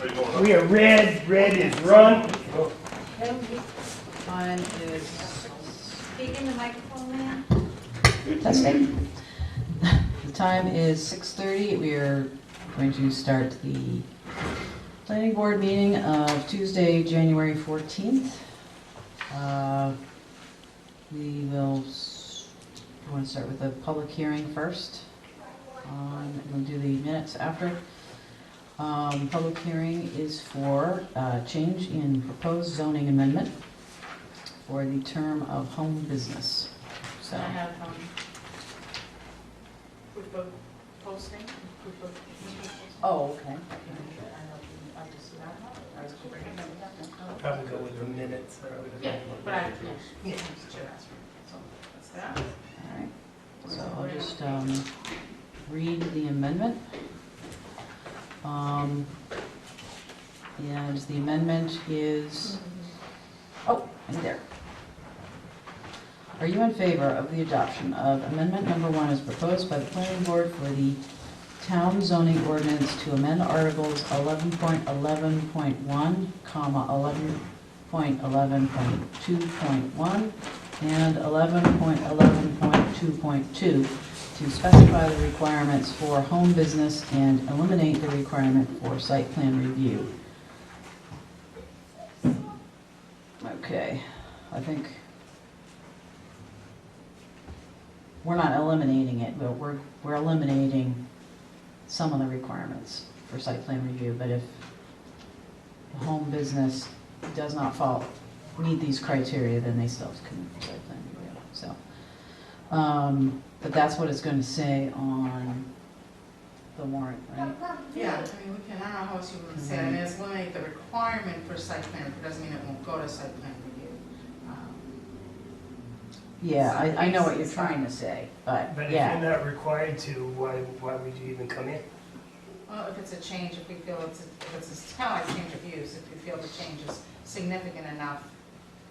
We are red. Red is run. Time is Speak in the microphone, man. testing. The time is 6:30. We are going to start the planning board meeting of Tuesday, January 14th. We will want to start with the public hearing first. And we'll do the minutes after. Public hearing is for change in proposed zoning amendment for the term of home business. So I have proof of posting, proof of. oh, okay. Probably go with the minutes. Yeah, but I, yeah, should ask for it. So that's that. All right. So I'll just read the amendment. And the amendment is, oh, right there. Are you in favor of the adoption of amendment number 1 as proposed by the planning board for the town zoning ordinance to amend articles 11.11.1, 11.11.2.1, and 11.11.2.2 to specify the requirements for home business and eliminate the requirement for site plan review? Okay, I think we're not eliminating it, but we're eliminating some of the requirements for site plan review. But if the home business does not meet these criteria, then they still can site plan review. So, but that's what it's going to say on the warrant, right? Yeah, I mean, we can, I don't know how else you would say it, I mean, it's eliminate the requirement for site plan, it doesn't mean it won't go to site plan review. Yeah, I know what you're trying to say, but But if yeah. you're not required to, why would you even come in? Well, if it's a change, if we feel it's kind of like change of use, if you feel the change is significant enough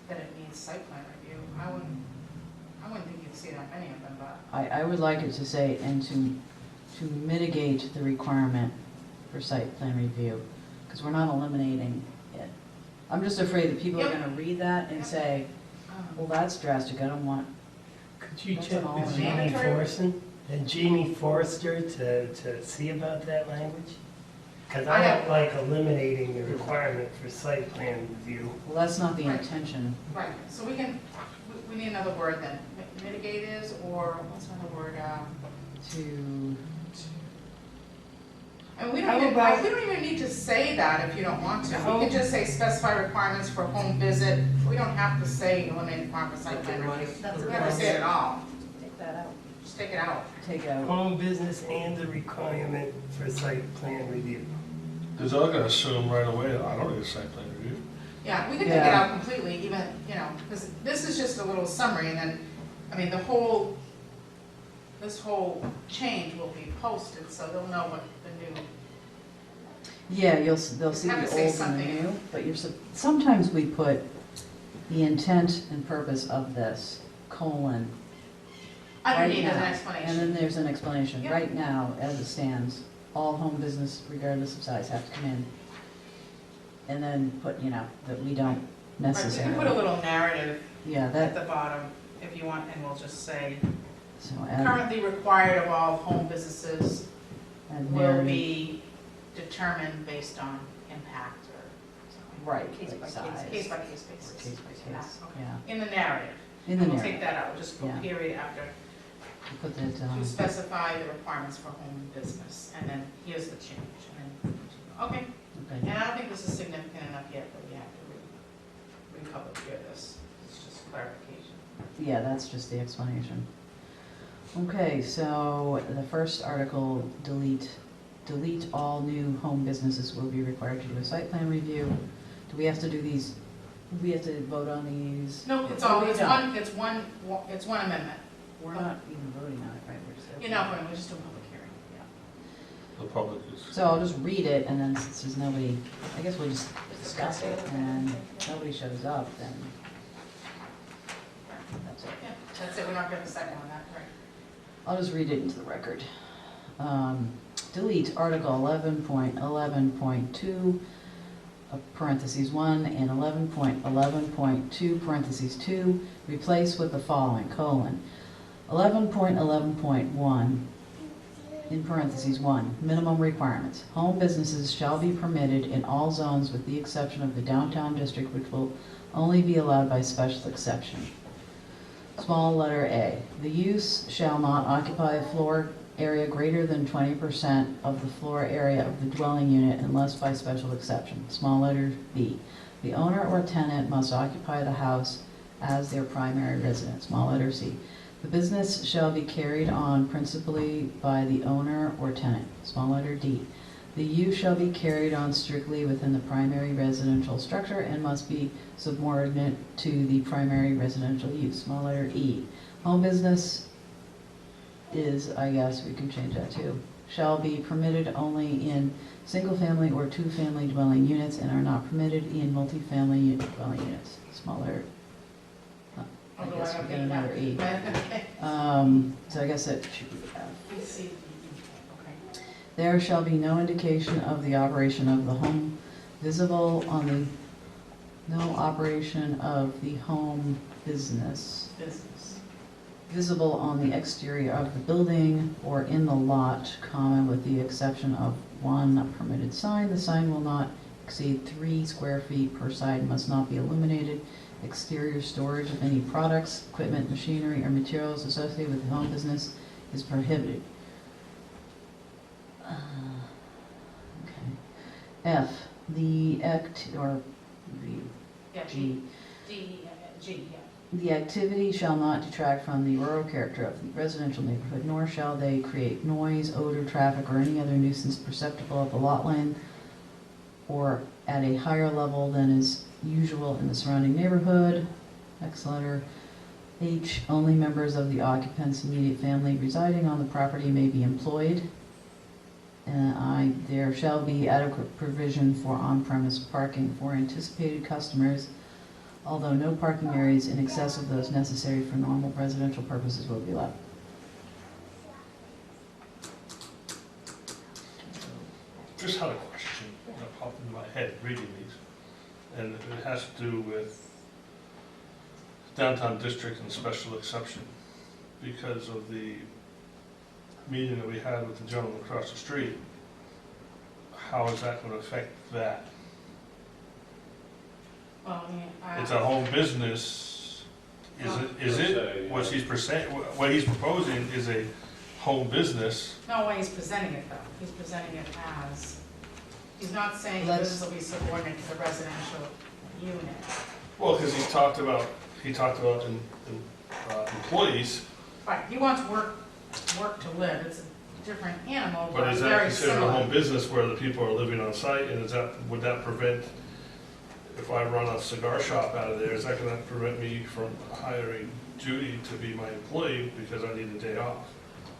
that it needs site plan review, I wouldn't think you'd see that many of them, but. I would like it to say, and to mitigate the requirement for site plan review, because we're not eliminating it. I'm just afraid that people are going to read that and say, well, that's drastic, I don't want. Could you That's check an with all-in. Jeannie Forson and Jeannie Forrester to see about that language? Because I don't like eliminating the requirement for site plan review. Well, that's not the Right. intention. Right, so we need another word then, mitigate is, or what's another word, To, and we How don't about- even need to say that if you don't want to. How- We can just say specify requirements for home visit. We don't have to say eliminate requirement for site plan review. We don't have to say it at all. take that out. Just take it out. Take out, Home business and the requirement for site plan review. Because I'm gonna assume right away, I don't need a site plan review. Yeah, we can take it Yeah. out completely, even, because this is just a little summary, and then, I mean, this whole change will be posted, so they'll know what the new. yeah, they'll see Have the to old and say the something. new, but sometimes we put the intent and purpose of this, colon, Underneath right is an now. And explanation. then there's an explanation. Yep. Right now, as it stands, all home business, regardless of size, have to come in. And then put, that we don't Right, we necessarily. can put a little narrative Yeah, at that, the bottom if you want, and we'll just say, so add currently required of all home businesses will narrative. be determined based on impact or something. Right, Case like by case. size. Case by case basis. Case by case, Okay. yeah. In the narrative. In the We'll take narrative. that out, just put Yeah. period after, Put that, to specify the requirements for home business, and then here's the change, and then continue. Okay, okay. and I don't think this is significant enough yet that we have to republic hear this, it's just clarification. Yeah, that's just the explanation. Okay, so the first article, delete all new home businesses will be required to do a site plan review. Do we have to do these, do we have to vote on these? No, it's Oh, all, we it's don't. one amendment. We're not even voting on it, right? We're just. We're just doing public hearing. The public is. So I'll just read it, and then since there's nobody, I guess we'll just discuss it, and nobody shows up, then that's it. Yeah, that's it, we're not getting a second on that, right? I'll just read it into the record. To delete Article 11.11.2, parentheses 1, and 11.11.2, parentheses 2, replace with the following, colon, 11.11.1, in parentheses 1, minimum requirements. Home businesses shall be permitted in all zones with the exception of the downtown district, which will only be allowed by special exception. Small letter A, the use shall not occupy a floor area greater than 20% of the floor area of the dwelling unit unless by special exception. Small letter B, the owner or tenant must occupy the house as their primary residence. Small letter C, the business shall be carried on principally by the owner or tenant. Small letter D, the use shall be carried on strictly within the primary residential structure and must be subordinate to the primary residential use. Small letter E, home business is, I guess we can change that too, shall be permitted only in single-family or two-family dwelling units and are not permitted in multifamily dwelling units. Small letter, I guess we get another E. So I guess that should be F. We see, okay. There shall be no indication of the operation of the home visible on the, no operation of the home business visible on the exterior of the building or in the lot, comma, with the exception of one permitted sign. The sign will not exceed 3 square feet per side, and must not be illuminated. Exterior storage of any products, equipment, machinery, or materials associated with the home business is prohibited. Okay. F, the act, or the Yeah, G, G, yeah. the activity shall not detract from the rural character of the residential neighborhood, nor shall they create noise, odor, traffic, or any other nuisance perceptible at the lot line or at a higher level than is usual in the surrounding neighborhood. Next letter. H, only members of the occupant's immediate family residing on the property may be employed. And I, there shall be adequate provision for on-premise parking for anticipated customers, although no parking areas in excess of those necessary for normal residential purposes will be allowed. Just had a question that popped in my head reading these, and it has to do with downtown district and special exception. Because of the meeting that we had with the gentleman across the street, how is that going to affect that? Well, I mean, It's a home business, what he's proposing is a home business. no way he's presenting it though. He's presenting it as, he's not saying the Let's- business will be subordinate to the residential unit. Well, because he talked about employees, Right, he wants work to live. It's a different animal, but but is that very considered a similar. home business where the people are living on site, and would that prevent, if I run a cigar shop out of there, is that gonna prevent me from hiring Judy to be my employee because I need a day off?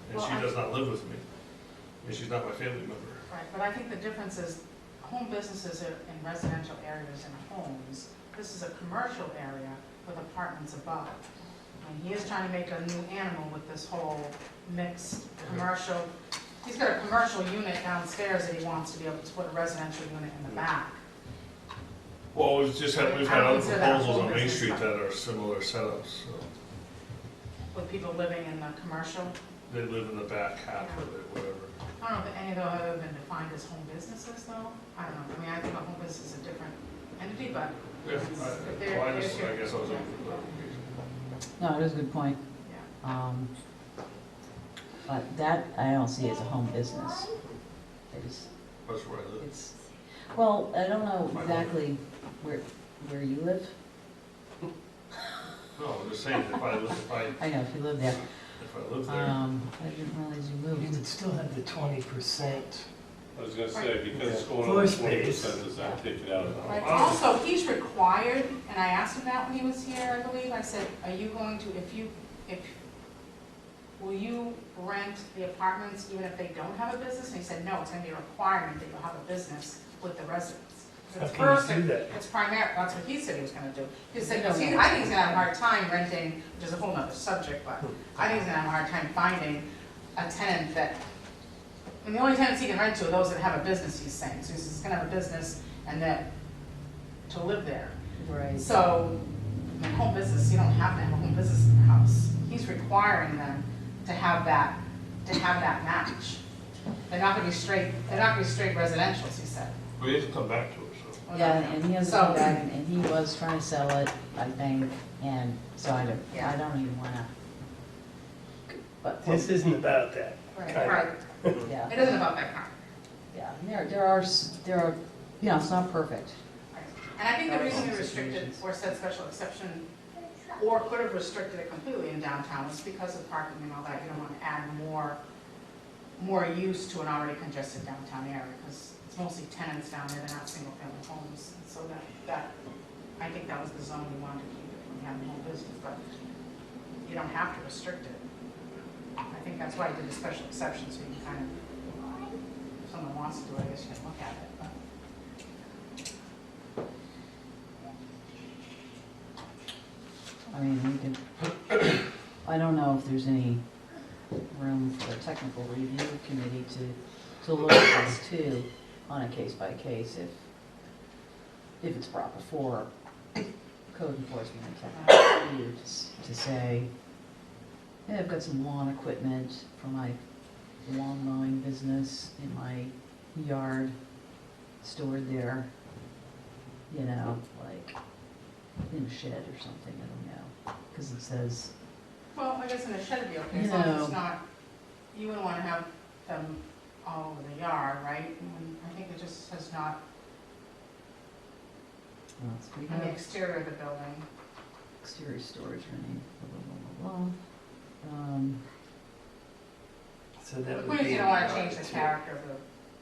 And Well, she does not live with me, and she's not my family member. Right, but I think the difference is home businesses are in residential areas and homes. This is a commercial area with apartments above. And he is trying to make a new animal with this whole mixed commercial. He's got a commercial unit downstairs that he wants to be able to put a residential unit in the back. Well, we've I had don't other consider that proposals on home Main business, Street no. that are similar setups, so With people living in the commercial. they live in the back half of it, whatever. I don't know if any of those have been defined as home businesses though. I don't know. I mean, I think a home business is a different entity, but Yeah, if they're. well, I if guess you're- I was looking yeah, for clarification. No, it is a good point. yeah. But that I don't see as a home business. I just, That's where I live. it's, well, I don't know exactly where you live. No, I'm just saying, if I I know, if you live there. live there, I didn't realize you You moved. would still have the 20%. I was gonna say, because it's going Floor on space. 20%, does that take it out of the Right, home? also, he's required, and I asked him that when he was here, I believe, I said, are you going to, will you rent the apartments even if they don't have a business? And he said, no, it's gonna be a requirement that you'll have a business with the residents. How It's can you first, do that? it's primary, that's what he said he was gonna do. He said, 'cause I think he's gonna have a hard time renting, which is a whole nother subject, but I think he's gonna have a hard time finding a tenant that, And the only tenants he can rent to are those that have a business, he's saying, so he's gonna have a business and that, to live there. Right. So, in home business, you don't have to have a home business in your house. He's requiring them to have that match. They're not gonna be straight residentials, he said. We have to come back to it, so. Yeah, and he has to So- come back, and he was trying to sell it, I think, and so I Yeah. don't even wanna. But, This isn't about that. Right. kind of. Right, yeah, it isn't about that kind. yeah, and there are, you know, it's not perfect. And I think the reason we restricted or said special exception, or could have restricted it completely in downtown, was because of parking and all that. You don't want to add more use to an already congested downtown area, because it's mostly tenants down there, they're not single-family homes. And so that, I think that was the zone we wanted to keep it from having home business, but you don't have to restrict it. I think that's why I did a special exception, so you can kind of, if someone wants to do it, I guess you can look at it, but. I mean, we could, I don't know if there's any room for a technical review committee to look at this too, on a case by case, if it's proper for code enforcement and technical review to say, yeah, I've got some lawn equipment for my lawn mowing business in my yard stored there, you know, like in a shed or something, I don't know, because it says, Well, I guess in a shed would be okay, You as long as know. it's not, you wouldn't wanna have them all over the yard, right? And I think it just has not, well, we on the have exterior of the building. exterior storage running, blah, blah, blah, blah, blah. So The that would point is be. you don't wanna change the character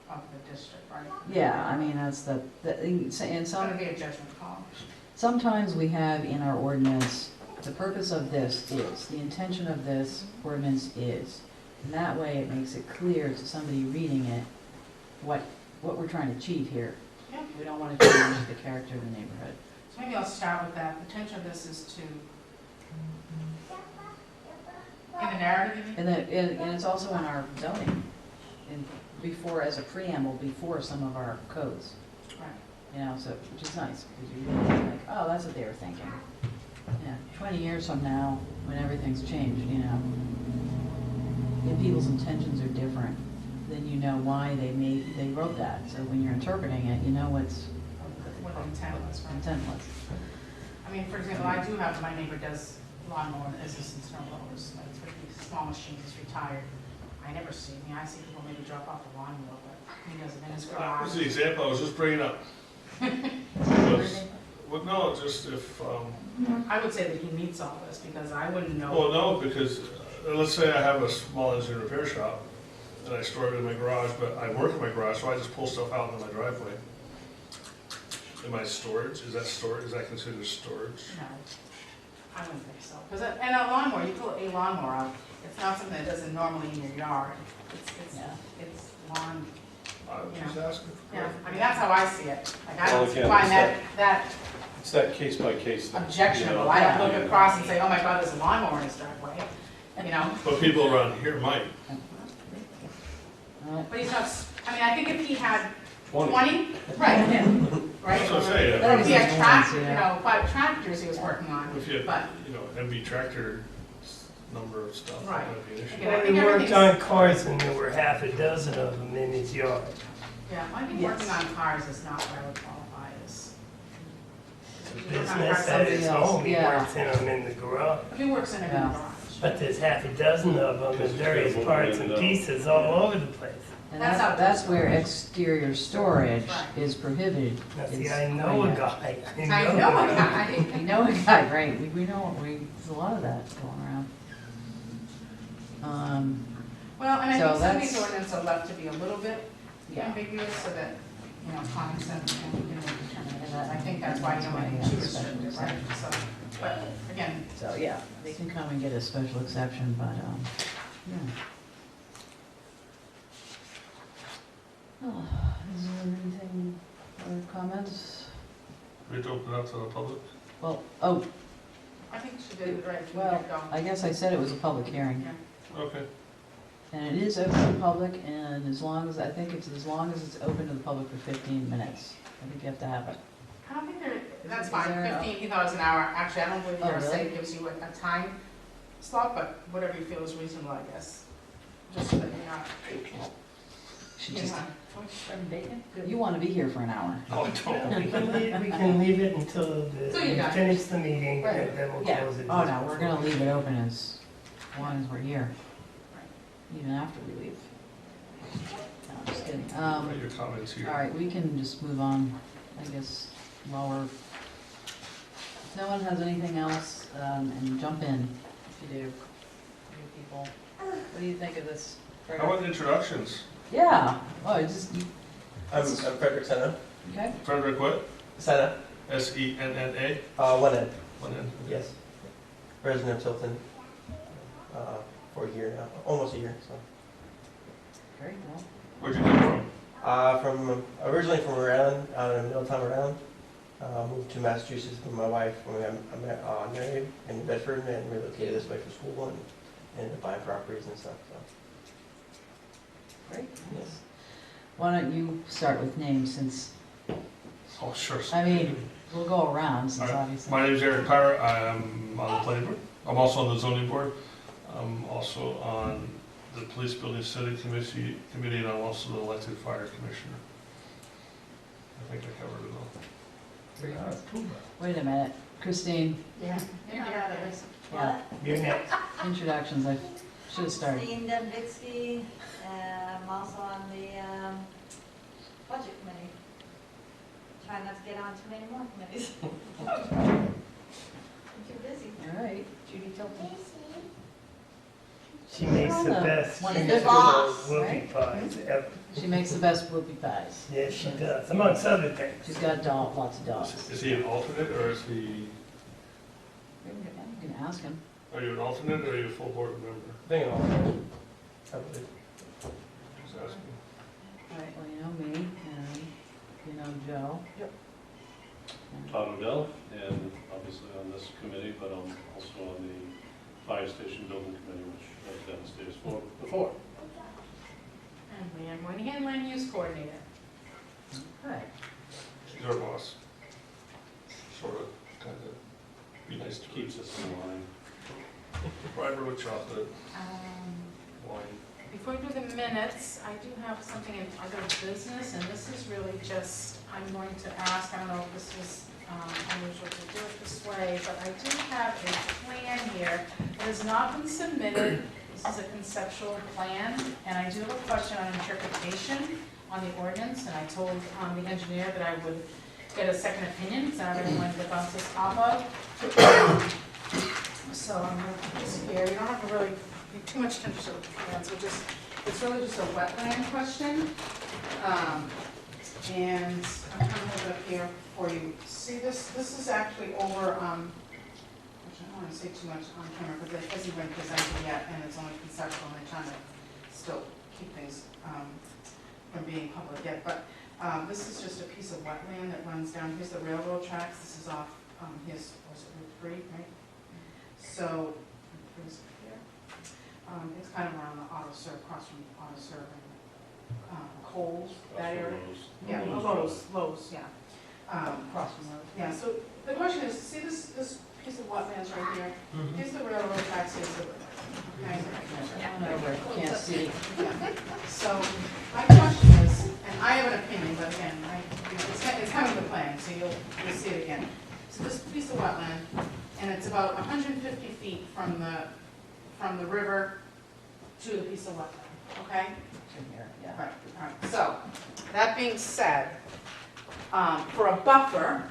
of the district, right? Yeah, I mean, that's and It's gonna some, be a judgment call. sometimes we have in our ordinance, the purpose of this is, the intention of this ordinance is. And that way it makes it clear to somebody reading it, what we're trying to achieve here. Yeah. We don't want to change the character of the neighborhood. So maybe I'll start with that. The intention of this is to, in the narrative, you mean? And it's also in our zoning, before, as a preamble, before some of our codes. Right. You know, so, which is nice, because you really like, oh, that's what they were thinking. Yeah, 20 years from now, when everything's changed, you know, if people's intentions are different, then you know why they wrote that. So when you're interpreting it, you know What the intent was, right? intent was. I mean, for example, I do have, my neighbor does lawnmower business and snow blowers, like with these small machines, he's retired. I never see, I see people maybe drop off the lawnmower, but he does it in his That garage. was the example I was just bringing up. Well, no, just if, I would say that he meets all this, because I wouldn't know. well, no, because let's say I have a small engine repair shop and I store it in my garage, but I work in my garage, so I just pull stuff out in my driveway. Am I storage? Is that storage? Is that considered storage? No, I wouldn't think so. Because, and a lawnmower, you pull a lawnmower out, it's not something that doesn't normally in your yard. Yeah. It's lawn, I was just asking. yeah, I mean, that's how I see it. Like, I Well, don't again, find it's that It's that case by case thing. objectionable. I don't look across and say, oh my God, there's a lawnmower in his driveway, you know? But people around here might. But he's not, I mean, I think if he had 20. 20, right, right? That's what I'm saying. Or if he had tractors, Yeah. you know, 5 tractors he was working on, If you but, had, you know, MV tractor number of stuff, that Right. might be an issue. Again, I When think he worked everything's- on cars and there were half a dozen of them in his yard. yeah, I think working on cars is not what I would qualify as. The If you work on business cars, at his somebody else, home, he yeah. works in them in the garage. If he works in a Yeah. garage. But there's half a dozen of them in various parts and pieces all over the place. And That's how- that's where exterior storage Right. is prohibited. Now, see, Is I know right a now. guy. I know a guy. We know a guy, right, we know, there's a lot of that going around. Well, and I So think some of these that's- ordinances are left to be a little bit Yeah. ambiguous so that, you know, common sense can determine it. that- I think that's why you don't make it too that's why you have restrictive, special right? So, but again, So, yeah, they can come and get a special exception, but, yeah. Oh, is there anything, other comments? We have to open it up to the public. Well, oh, I think she did it right from the well, get-go. I guess I said it was a public hearing, Yeah. Okay. And it is open to the public, and as long as, I think it's as long as it's open to the public for 15 minutes. I think you have to have it. I don't think there, that's Is fine, there a- $15 an hour, actually, I don't believe Oh, your really? state gives you a time slot, but whatever you feel is reasonable, I guess. Just so that you're not, She you just, know. Bacon? you want to be here for an hour. No, I don't. We can leave it until So we you're done. finish the meeting, Right. and then we'll Yeah. close it. Oh, no, we're gonna leave it open as long as we're here, even after we leave. No, I'm just kidding. Write your comments here. All right, we can just move on, I guess, while we're, if no one has anything else, and jump in if you do. You people, what do you think of this? How about the introductions? Yeah, oh, it just, I'm Frederick Senna. okay, Frederick what? Senna, Senna? one N, One N? yes. Resident of Tilton, for a year now, almost a year, so. very well. Where'd you come from? Originally from Rhode Island, out of Middletown, Rhode Island. Moved to Massachusetts with my wife when we got married in Bedford and relocated this way for school and ended up buying properties and stuff, so. Great. Yes. Why don't you start with names since, Oh, sure. I mean, we'll go around since All right. obviously. My name is Eric Pyra. I am on the planning board. I'm also on the zoning board. I'm also on the police building study committee, and I'm also the elected fire commissioner. I think I covered it all. Wait a minute, Christine, Yeah. yeah, You're next. introductions, I should have started. Christine Dembitsky, I'm also on the budget committee. Try not to get on too many more committees. I'm too busy. All right, Judy Tilton. She makes the Hello. best One She's of the boss, whoopie right? pies ever. She makes the best whoopie pies. Yes, she does, amongst other things. She's got lots of dogs. Is he an alternate, or is he, You can ask him. are you an alternate, or are you a full board member? Being an alternate, I believe. Just asking. All right, well, you know me, and you know Joe. Yep. Todd Odell, and obviously on this committee, but I'm also on the fire station building committee, which I've done stays for before. And Leanne Moynihan, land use coordinator. Okay. She's our boss. Sort of, kind of, be nice to keep. Keeps us in line. Bribe her with chocolate, wine. Before we do the minutes, I do have something in other business, and this is really just, I'm going to ask, I don't know if this is unusual to do it this way, but I do have a plan here that has not been submitted. This is a conceptual plan, and I do have a question on interpretation on the ordinance, and I told the engineer that I would get a second opinion, because I don't really want to bounce this off of. So I'm going to put this here, you don't have to really pay too much attention to the plan, so just, it's really just a wetland question. And I'm trying to hold it up here for you. See, this is actually over, which I don't want to say too much on camera, because it hasn't been presented yet, and it's only conceptual, and I'm trying to still keep things from being public yet. But this is just a piece of wetland that runs down, here's the railroad tracks, this is off, here's, was it Route 3, right? So, here's here. It's kind of around the auto serve, across from auto serve and Coles, that area. Yeah, Lowe's, yeah. Across from Lowe's. Yeah, so the question is, see this piece of wetlands right here? Here's the railroad tracks, here's the river. Okay? Down over, can't see. Yeah. So my question is, and I have an opinion, but again, it's coming to plan, so you'll see it again. So this piece of wetland, and it's about 150 feet from the river to the piece of wetland, okay? In here, yeah. Right, all right. So, that being said, for a buffer,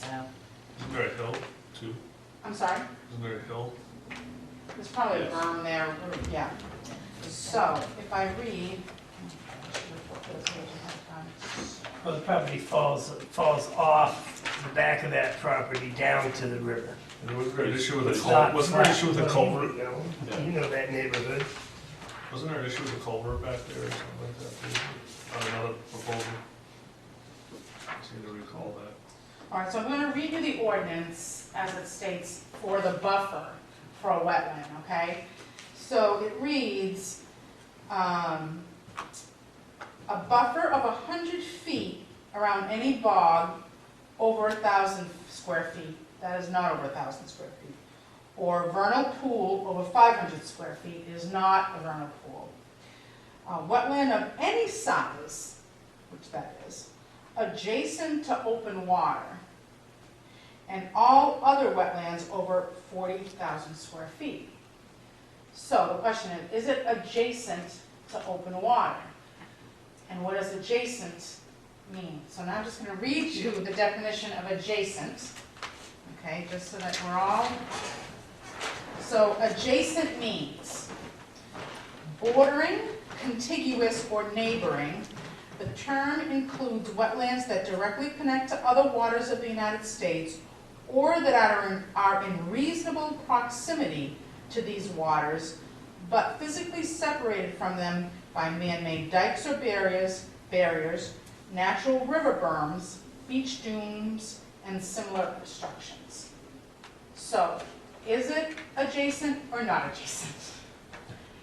Yeah. Isn't there a hill, too? I'm sorry, Isn't there a hill? there's probably a Yes. berm there, yeah. So, if I read, Well, the property falls off the back of that property down to the river. And was there an issue with It's the culvert? not Wasn't there an flat, issue with the but culvert? You know that neighborhood. Wasn't there an issue with the culvert back there or something like that, too? On another proposal? I seem to recall that. all right, so I'm gonna read you the ordinance as it states for the buffer for a wetland, okay? So it reads, a buffer of 100 feet around any bog over 1,000 square feet. That is not over 1,000 square feet. Or vernal pool over 500 square feet is not a vernal pool. Wetland of any size, which that is, adjacent to open water, and all other wetlands over 40,000 square feet. So the question is it adjacent to open water? And what does adjacent mean? So now I'm just going to read you the definition of adjacent, okay, just so that we're all... So adjacent means bordering, contiguous, or neighboring. The term includes wetlands that directly connect to other waters of the United States or that are in reasonable proximity to these waters, but physically separated from them by man-made dikes or barriers, natural river berms, beach dunes, and similar obstructions. So, is it adjacent or not adjacent?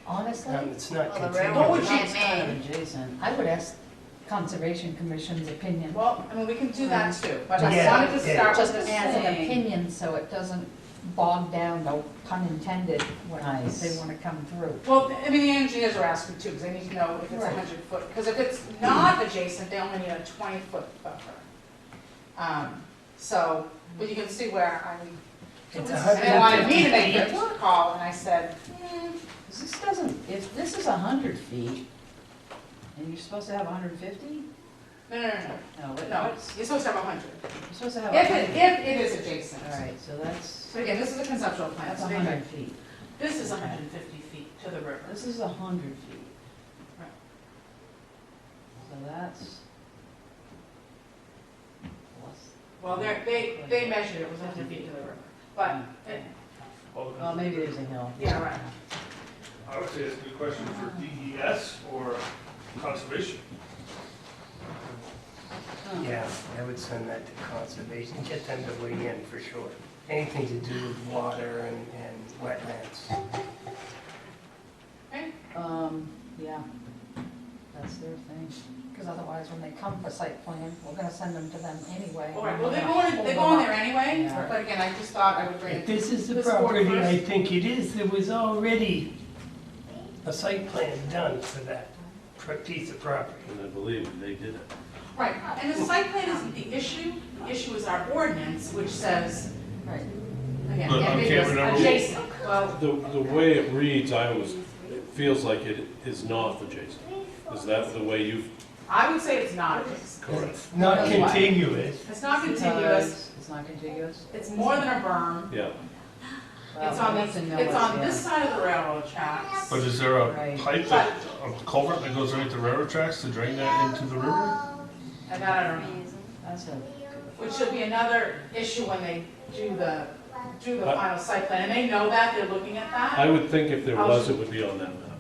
Honestly, It's not Well, the contiguous. What would railroad you it's man not made. adjacent. I would ask Conservation Commission's opinion. Well, I mean, we can do that too, but I Yeah, wanted to yeah. start Just with this. as an saying. opinion, so it doesn't bog down, no pun intended, when Nice. they want to come through. Well, I mean, the engineers are asking too, because they need to know if it's Right. 100 foot, because if it's not adjacent, they only need a 20-foot buffer. So, but you can see where I'm, It's and they wanted me to make 150 a call, and I said, This doesn't, if this is 100 feet, and you're supposed to have 150? no, No, but no, what's, you're supposed to have 100. you're supposed to have If 100. it is adjacent. All right, so that's, So again, this is a conceptual plan, that's so 100 feet. this is 150 feet to the river. This is 100 feet. Right. So that's plus. Well, they measured it was 100 feet to the river, but, it- Well, maybe there's a hill. yeah, right. I would say it's a good question for DES or conservation. Yeah, I would send that to conservation, get them to weigh in for sure. Anything to do with water and wetlands. Yeah, that's their thing. Because otherwise, when they come for site plan, we're going to send them to them anyway. All right, well, they're going there anyway, Yeah. but again, I just thought I would bring If it. this is the This board property, I first. think it is, there was already a site plan done for that piece of property. And I believe they did it. Right, and the site plan isn't the issue is our ordinance, which says, Right. again, But I can't ambiguous, remember- adjacent. Well, The way it reads, it feels like it is not adjacent. Is that the way you? I would say it's not adjacent. It's not Because what? contiguous. It's not contiguous, It's not contiguous? it's more than a berm, Yeah. it's Well, on we have to know it's what's on there. this side of the railroad tracks. But is there a Right. pipe that, a culvert that goes underneath the railroad tracks to drain that into the river? And that I don't know. That's a, Which should be another issue when they do the I- final site plan, and they know that, they're looking at that. I would think if there was, it would be on that map.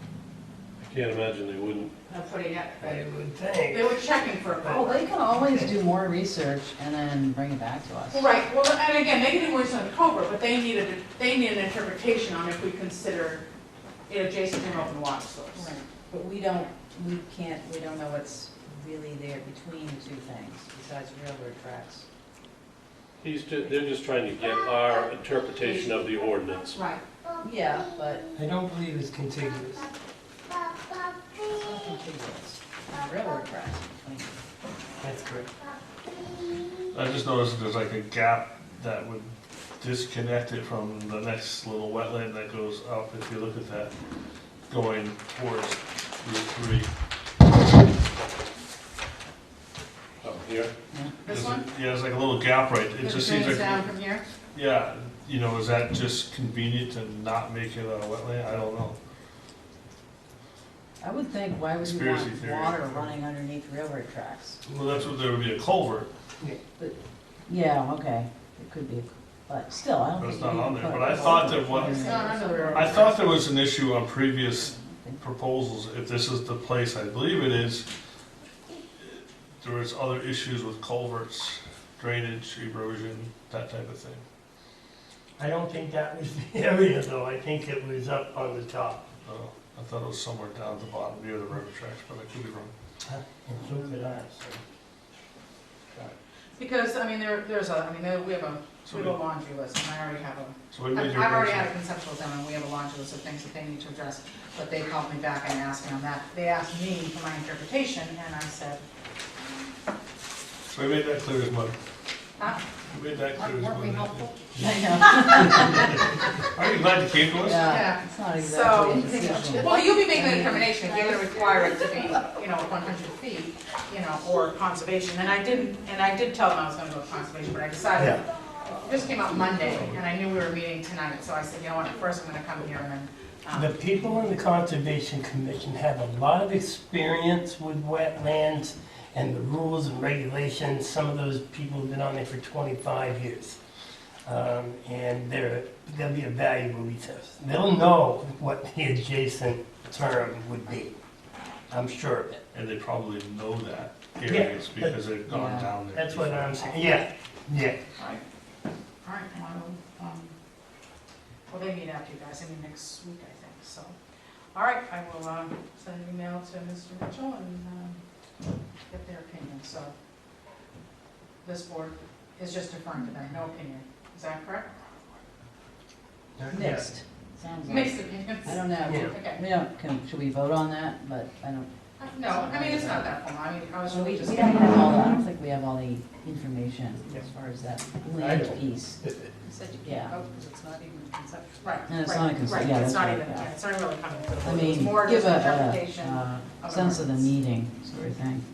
I can't imagine they wouldn't. They're putting it, I would they think. were checking for a well, culvert. they can always do more research and then bring it back to us. Well, right, well, and again, they can do worse on the culvert, but they need an interpretation on if we consider it adjacent to an open water source. Right. But we don't know what's really there between the two things, besides railroad tracks. They're just trying to get our interpretation of the ordinance. Right. Yeah, but I don't believe it's contiguous. it's not contiguous. Railroad tracks between. That's correct. I just noticed there's like a gap that would disconnect it from the next little wetland that goes up, if you look at that, going towards Route 3. Up here, This one? Yeah, there's like a little gap right, it If just it seems drains like, down from here? yeah, you know, is that just convenient to not make it a wetland? I don't know. I would think, why would you Conspiracy want theory. water running underneath railroad tracks? Well, that's what, there would be a culvert, Yeah, okay, it could be, but still, I don't but think. it's not you on can there. put But I a thought culvert that what, It's not under the railroad. I thought there was an issue on previous proposals, if this is the place, I believe it is, there was other issues with culverts, drainage, erosion, that type of thing. I don't think that was the area though, I think it was up on the top. Oh. I thought it was somewhere down at the bottom near the railroad tracks, but I could be wrong. And so could I, so. Because, I mean, we have a laundry list, and I already have So we I've made your. already had a conceptual demo, and we have a laundry list of things that they need to address, but they called me back and asked me on that. They asked me for my interpretation, and I said, So we made that clear as mud. huh? We made that clear as Weren't we mud. helpful? I Are you glad you came to know, us? yeah, it's not exactly a decision. Well, you'll be making the determination, if you're gonna require it to be, 100 feet, or conservation, and I did tell them I was gonna go with conservation, but I decided, this came out Monday, and I knew we were meeting tonight, so I said, you know what, first I'm gonna come here and The then, people in the Conservation Commission have a lot of experience with wetlands and the rules and regulations. Some of those people have been on there for 25 years. And they'll be a valuable resource. They'll know what the adjacent term would be. I'm sure of it. And they probably know that areas because they've gone Yeah. down there. That's what I'm saying. Yeah, yeah. all right, well, they meet after you guys, I mean, next week, I think, so. All right, I will, send an email to Mr. Mitchell and, get their opinion, so. This board is just deferring to them, no opinion, is that correct? Mixed, sounds like. Mixed opinions? I don't know. Yeah. Okay, We don't, should we vote on that? But I don't, no, I mean, it's not that formal, I mean, I was so we really just. don't have all, I don't think we have all the information Yeah. as far as that I land don't. piece. Said you Yeah. can't vote because it's not even conceptual. Right, And it's right, not a consent- right, yeah, it's that's not right, even, yeah. it's not really coming to the I board, it's mean, more give just a, interpretation. a of sense of the ordinance. meeting sort of thing.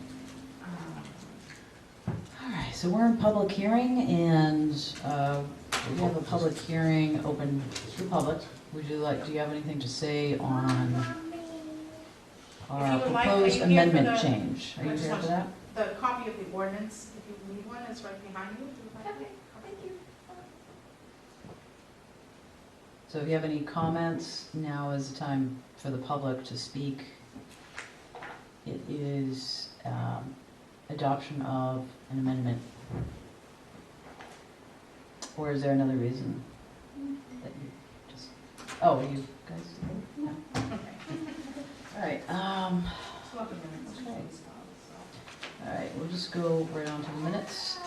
All right, so we're in public hearing and we have a public hearing open to the public. Do you have anything to say on If our you would like, are proposed you here for amendment the- change? Are I you just here want for that? The copy of the ordinance, if you need one, is right behind you. If you would like it. Thank you. So if you have any comments, now is the time for the public to speak. It is adoption of an amendment. Or is there another reason that you just, oh, you guys? No. All right, It's not the minutes. Okay. all right, we'll just go right on to the minutes.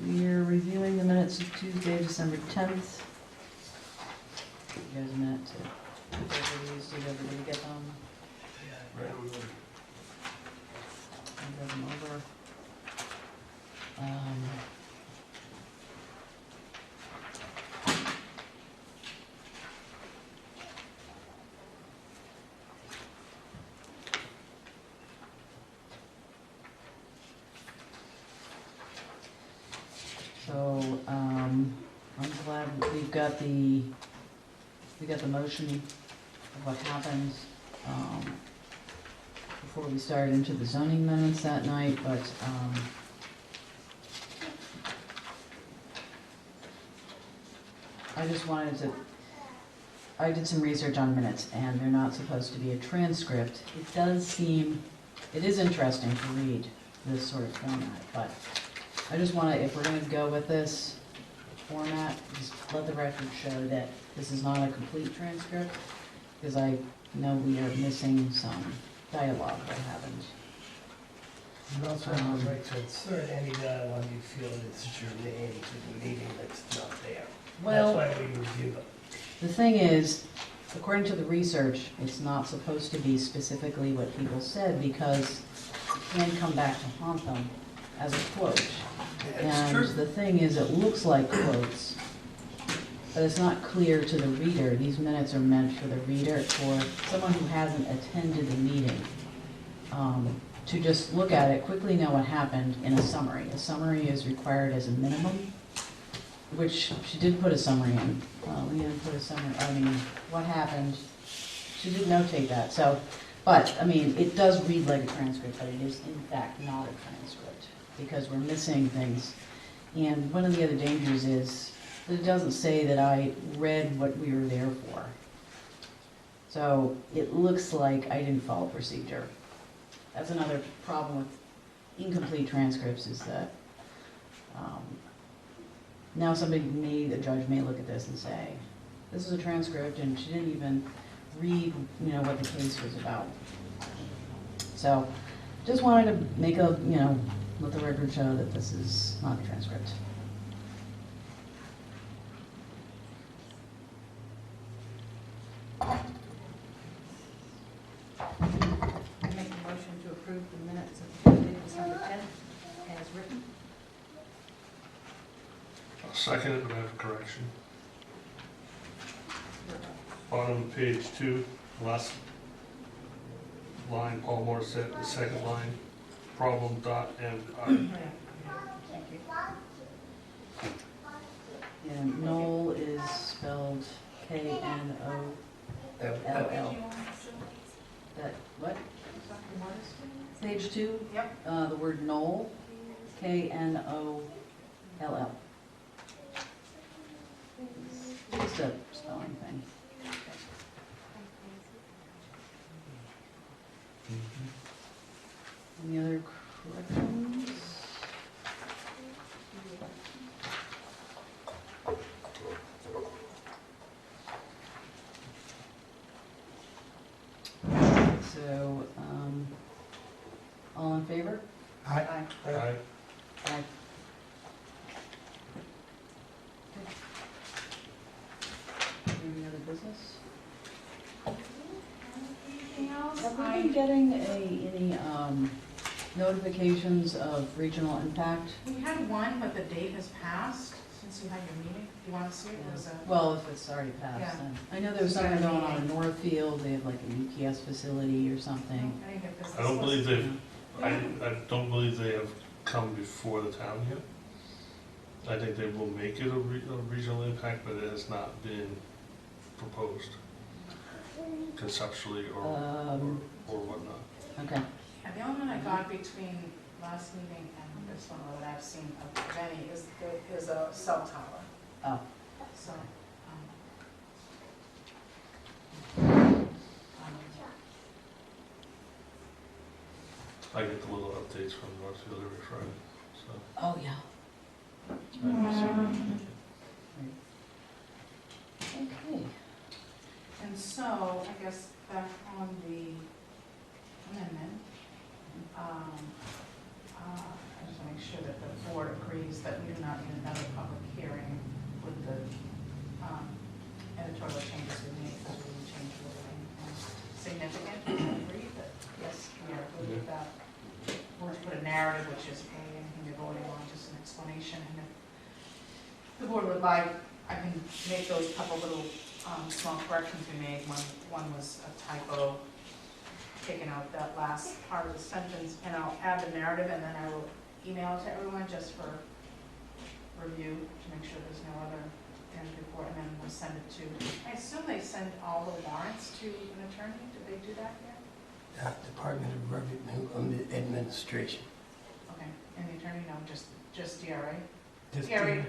We're reviewing the minutes of Tuesday, December 10th. You guys a minute to, did everybody get them? I read them over. So, I'm glad we got the motion of what happened, before we started into the zoning amendments that night, but, I just wanted to, I did some research on minutes, and they're not supposed to be a transcript. It does seem, it is interesting to read this sort of format, but I just want to, if we're going to go with this format, just let the record show that this is not a complete transcript, because I know we are missing some dialogue that happened. You also have the right to insert any dialogue you feel is germane to the meeting that's not there. Well, That's why we review them. the thing is, according to the research, it's not supposed to be specifically what people said, because it can come back to haunt them as a quote. It's And true. the thing is, it looks like quotes, but it's not clear to the reader. These minutes are meant for the reader, for someone who hasn't attended the meeting, to just look at it, quickly know what happened in a summary. A summary is required as a minimum, which she did put a summary in. Leanne put a summary, I mean, what happened, she did notate that, so, but, I mean, it does read like a transcript, but it is in fact not a transcript, because we're missing things. And one of the other dangers is that it doesn't say that I read what we were there for. So it looks like I didn't follow procedure. That's another problem with incomplete transcripts, is that now somebody may, the judge may look at this and say, this is a transcript, and she didn't even read, you know, what the case was about. So, just wanted to make a, you know, let the record show that this is not a transcript. I make a motion to approve the minutes of Tuesday, December 10th as written. I'll second it, but I have a correction. Bottom of page 2, last line, Paul Moore said, the second line, problem dot and Thank you. And Knoll is spelled K-N-O-L-L. That, what? Page 2? Yep. The word Knoll, K-N-O-L-L. Just a spelling thing. Any other corrections? So, all in favor? Aye. Aye. Aye. Any other business? Anything else? Have we been getting any notifications of regional impact? We had one, but the date has passed since you had your meeting. Do you want to see it? It was a, Well, if it's already Yeah. passed, then. I know there was something going on in Northfield, they have like a UPS facility or something. I didn't get this. I don't believe Yeah. they've, I don't believe they have come before the town yet. I think they will make it a regional impact, but it has not been proposed conceptually or whatnot. Okay, Yeah, the only one I got between last meeting and this one that I've seen of any is a cell tower. oh, So, I get the little updates from Northfield every Friday, so. oh, yeah. Okay, and so, I guess back on the amendment, I just want to make sure that the board agrees that we do not need another public hearing with the editorial changes we made, because we didn't change anything significant. We agree that, yes, we are good with that. We'll just put a narrative, which is, hey, anything you're voting on, just an explanation, and if the board would like, I can make those couple little small corrections we made. One was a typo, taking out that last part of the sentence, and I'll add the narrative, and then I will email it to everyone just for review, to make sure there's no other damage report, and then we'll send it to, I assume they send all the warrants to an attorney, do they do that yet? Department of Revenue Administration. Okay, and the attorney, no, just DRA? Just DRA,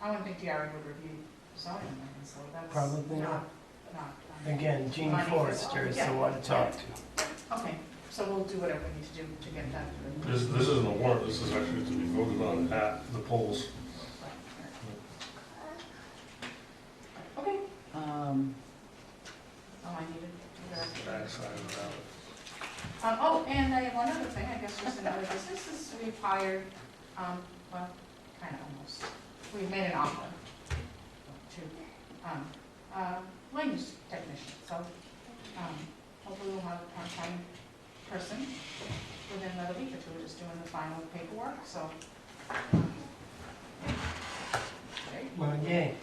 I wouldn't think DRA would review zoning amendments, so that's Probably not. not. Again, Gene Money. Forrester is the Yeah. one to talk to. Okay, so we'll do whatever we need to do to get that through. This isn't a warrant, this is actually to be voted on at the polls. Okay, um, all I needed. Backside of the ballot. Oh, and I have one other thing, I guess, just another business, is we've hired, well, kind of almost, we've made an offer to, land use technician, so, hopefully we'll have a part-time person within another week or two. We're just doing the final paperwork, so. Great. Well, yay.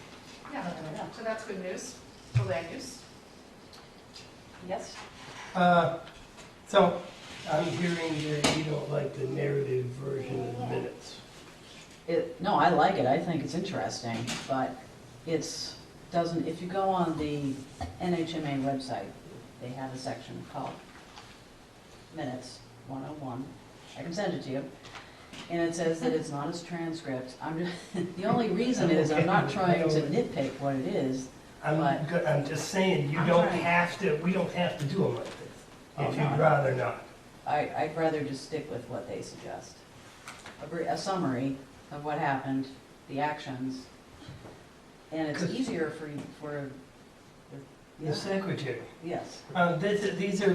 Yeah, so that's good news for land use. yes? So, I'm hearing that you don't like the narrative version of the minutes. No, I like it, I think it's interesting, but it's, doesn't, if you go on the NHMA website, they have a section called Minutes 101. I can send it to you. And it says that it's not as transcript. I'm just, the only reason is I'm not trying to nitpick what it is. I'm just saying, you I'm don't trying. have to, we don't have to do them like this, Oh, if no. you'd rather not. I'd rather just stick with what they suggest. A summary of what happened, the actions, and it's 'Cause- easier for the The secretary. Yes. These are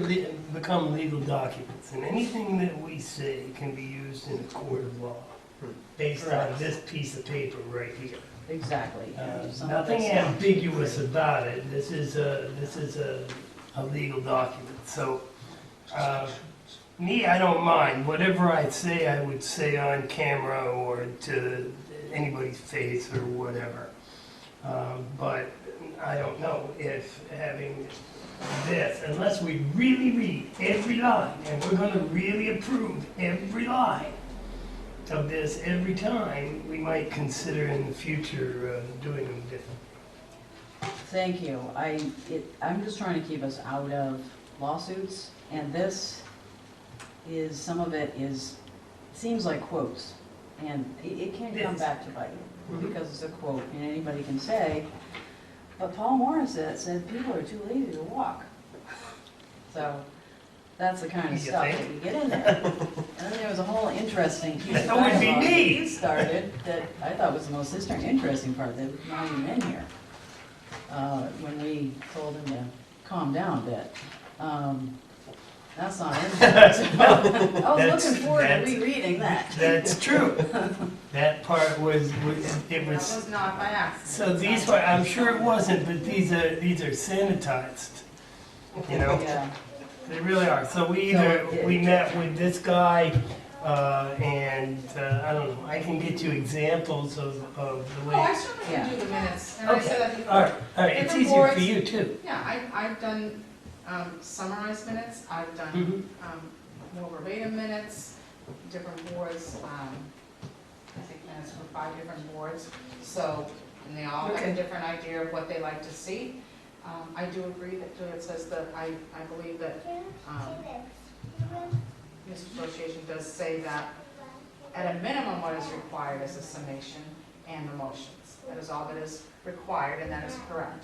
become legal documents, and anything that we say can be used in a court of law based on Correct. this piece of paper right here. Exactly. Some of Nothing it's not. ambiguous about it. This is a legal document. So, me, I don't mind. Whatever I say, I would say on camera or to anybody's face or whatever. But I don't know if having this, unless we really read every line, and we're gonna really approve every line of this every time, we might consider in the future doing them different. Thank you. I'm just trying to keep us out of lawsuits, and this is, some of it is, seems like quotes, and it can come Yes. back to bite you, Mhm. because it's a quote, and anybody can say, but Paul Morris said people are too lazy to walk. So, that's the kind of You stuff think? that we get in there. And then there was a whole interesting piece of That would be dialogue that me. you started, that I thought was the most interesting part, that was not even in here. When we told him to calm down a bit. That's not in there. So, I was looking forward to That's- rereading that. That's true. That part was, it That was, was not by accident. so these were, I'm sure it wasn't, but these are sanitized, you know? Yeah. They really are. So we So we met with this guy, and I don't know, I can get you examples of the Oh, way. I certainly can do the minutes, and I said that before. All right, it's Different easier for boards. you too. Yeah, I've done summarized minutes, I've done Mhm. more verbatim minutes, different boards, I think minutes for 5 different boards, so, and they all have Okay. a different idea of what they like to see. I do agree that it says that, I believe that this association does say that at a minimum what is required is a summation and the motions. That is all that is required, and that is correct.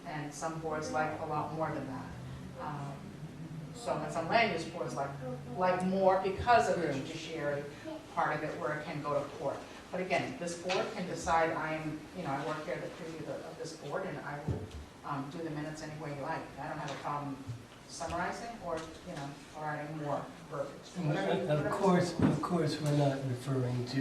And some boards like a lot more than that. And some land use boards like more because of the judiciary part of it where it can go to court. But again, this board can decide I work here at the preview of this board, and I will do the minutes any way you like. I don't have a problem summarizing or adding more verbiage. Of course, we're not referring to,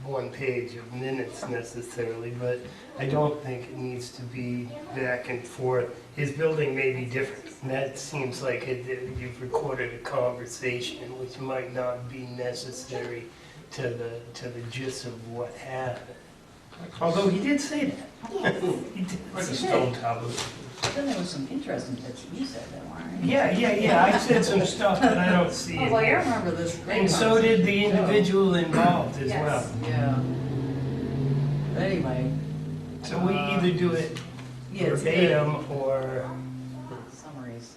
one page of minutes necessarily, but I don't think it needs to be back and forth. His building may be different. And that seems like you've recorded a conversation, which might not be necessary to the gist of what happened. Although he did say that. He did. Like a stone tablet. Then there was some interesting bits that you said that weren't. Yeah, I said some stuff that I don't see I was in like, I here. remember this. great And so did the conversation. individual involved as Yes. well. Yeah. But anyway. So we either do it Yeah, it's either verbatim or, summaries.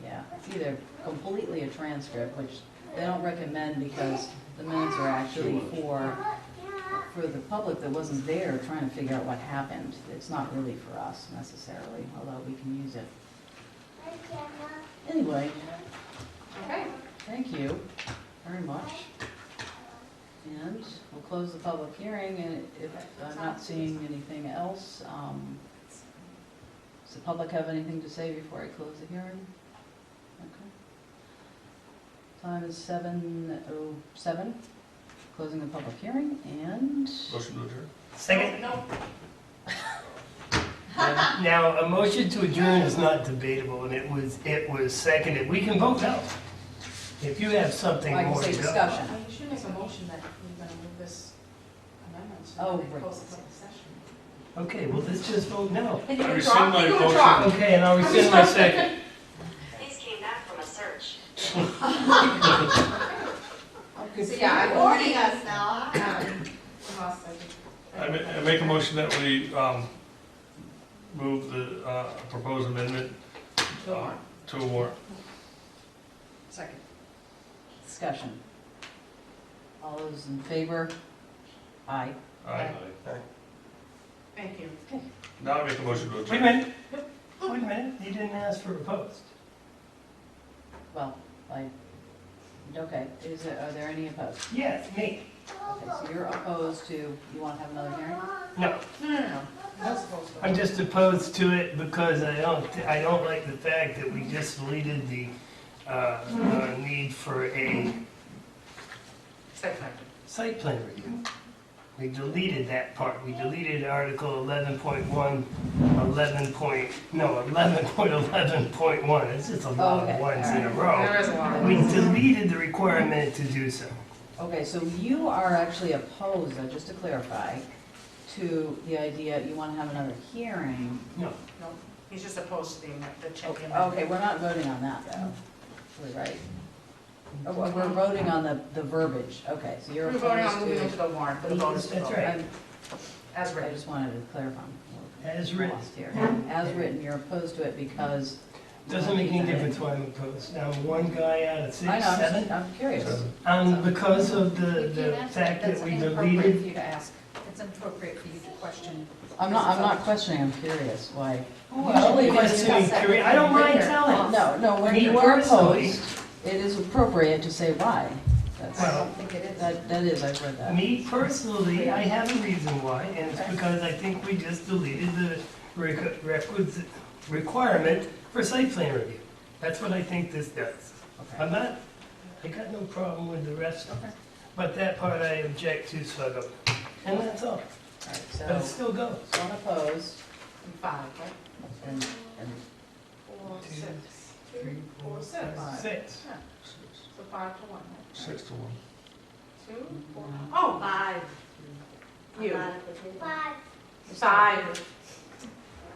Yeah, it's either completely a transcript, which they don't recommend because the minutes are actually for the public that wasn't there trying to figure out what happened. It's not really for us necessarily, although we can use it. Anyway, Okay. thank you very much. And we'll close the public hearing, and if I'm not seeing anything else, does the public have anything to say before I close the hearing? Okay. Time is 7:07, closing the public hearing, and Motion to adjourn. second. No. Now, a motion to adjourn is not debatable, and it was seconded. We can vote no. If you have something I can more to say go. discussion. You should make a motion that you're gonna move this amendment to Oh, the right. closed session. Okay, well, let's just vote no. And you I can rescind drop, my you can motion. drop. Okay, and I'll rescind my second. These came back from a search. So yeah, I've Warning already, us now, huh? I make a motion that we move the proposed amendment to a warrant. Second. discussion. All those in favor? Aye. Aye. Thank you. Now I make a motion to Wait a adjourn. minute, you didn't ask for a post. Well, okay, are there any opposed? Yes, me. Okay, so you're opposed to, you want to have another hearing? No, No. Not supposed to. I'm just opposed to it because I don't like the fact that we just deleted the need for a Site plan. site plan review. We deleted that part. We deleted Article 11.1, 11.11.1. It's just a lot Okay, of ones in a alright. row. There is a lot of We ones. deleted the requirement to do so. Okay, so you are actually opposed, just to clarify, to the idea, you want to have another hearing. No. No, he's just opposed to the change. Okay, we're not voting on that, though. We're right. Oh, we're voting on the verbiage, okay, so you're We're opposed to. voting on moving into the warrant for the voters to That's vote. right. I'm- As I written. just wanted to clarify. As written. Lost here. As written, you're opposed to it because. Doesn't make any difference why I'm opposed. I'm one guy out of I six, know, seven. I'm curious. Because of You the can't ask fact that. that we That's inappropriate for deleted. you to ask. It's inappropriate for you to question. I'm not questioning, I'm curious why. Well, Usually when you questioning discuss that Korea- with I don't mind later. telling. No, when Me you are personally- opposed, it is appropriate to say why. That's, I Well, don't think it is. that is, I've read that. Me personally, I have a reason why, and it's because I think we just deleted the requisite requirement for site plan review. That's what I think this does. Okay. I got no problem with the rest, Okay. but that part I object to, so I don't. And that's all. All right, But it so still goes. one opposed And 5, right? and 4, 2, 6. 3, 4, 6. 5, 6. Yeah. So 5 to 1, right? 6 to 1. 2, 4. Oh, 5. You. I'm not at the table. 5.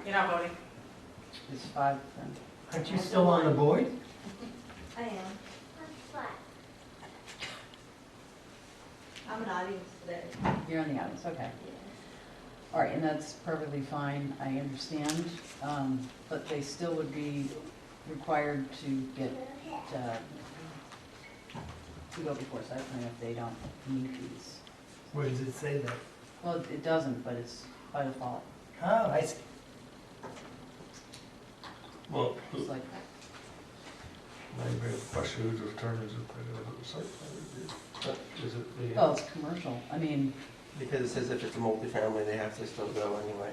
You're not voting. it's 5 then. Aren't you still on the board? I am. I'm an audience today. You're in the audience, okay. All right, and that's perfectly fine, I understand, but they still would be required to get, to go before site plan if they don't meet these. Where does it say that? Well, it doesn't, but it's by default. Oh, I see. Well, It's like, now you bring up the question, who determines if they're going to do a site plan review? Is it the... well, it's commercial, I mean, Because it says if it's a multifamily, they have to still go anyway.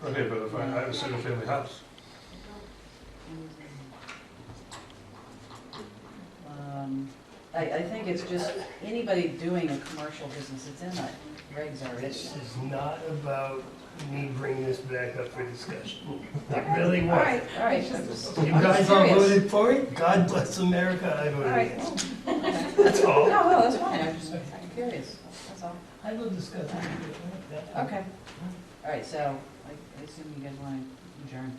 Okay, but if I have a single family house, I think it's just anybody doing a commercial business, it's in the regs already. This is not about me bringing this back up for discussion. It really All was. right, all right. I'm just- You I'm guys just all curious. voted for it? God bless America, I All voted right. against. Okay. That's all. No, no, that's fine, I'm curious, that's all. I will discuss it. Okay. All right, so I assume you guys want to adjourn.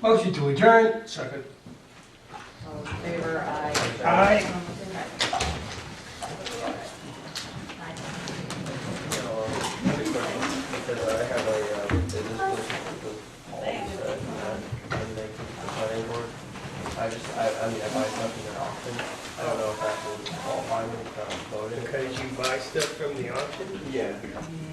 Motion to adjourn. second. All in favor, aye. Aye. Because I have a business relationship with Paul, and they keep the planning board. I mean, I buy stuff in their auction. I don't know if that would qualify me from voting. Because you buy stuff from the auction? Yeah,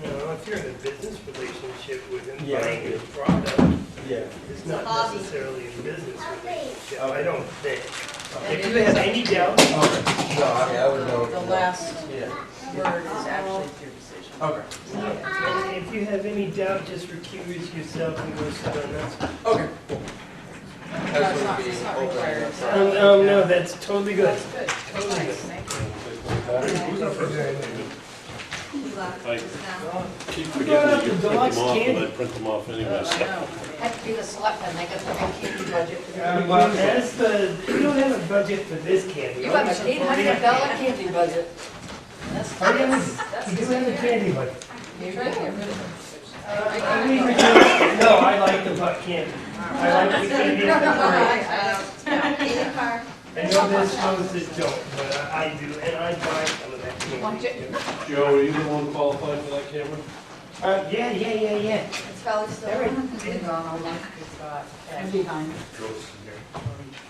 No, if you're in a business relationship with him, Yeah. buying his product, yeah. it's not Hobby. necessarily a business relationship, Okay. I don't think. And If you have any doubt, Okay. No, I mean, I would know. The last Yeah, word is actually your decision. okay. and if you have any doubt, just recuse yourself and go sit on that. Okay. No, it's not, it's not required. No, that's totally good. That's good. Totally good. Thank you. Who's up for adjournment? You left Aye. just now. Keep Who forgetting brought up you the print dog's them off, candy? but I print them off anyway, I so. know. Have to be the selectmen, they got the big candy budget. for the- That's the, we don't have a budget for this candy. You have an $800 candy budget. That's, I didn't- that's We do have a candy budget. You're trying to get rid of it. No, I like the butt candy. I like the candy. in the parade. In the car. I know there's those that don't, but I do, and I buy some of that Want candy. you- Joe, are you the one qualified for that camera? Yeah. It's probably still There on. It's on all that, it's got, every time. Joe's in here.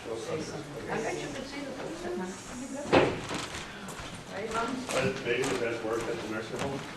Joe's Say under. something. I bet you could see the food. Maybe the best work at the nursing home?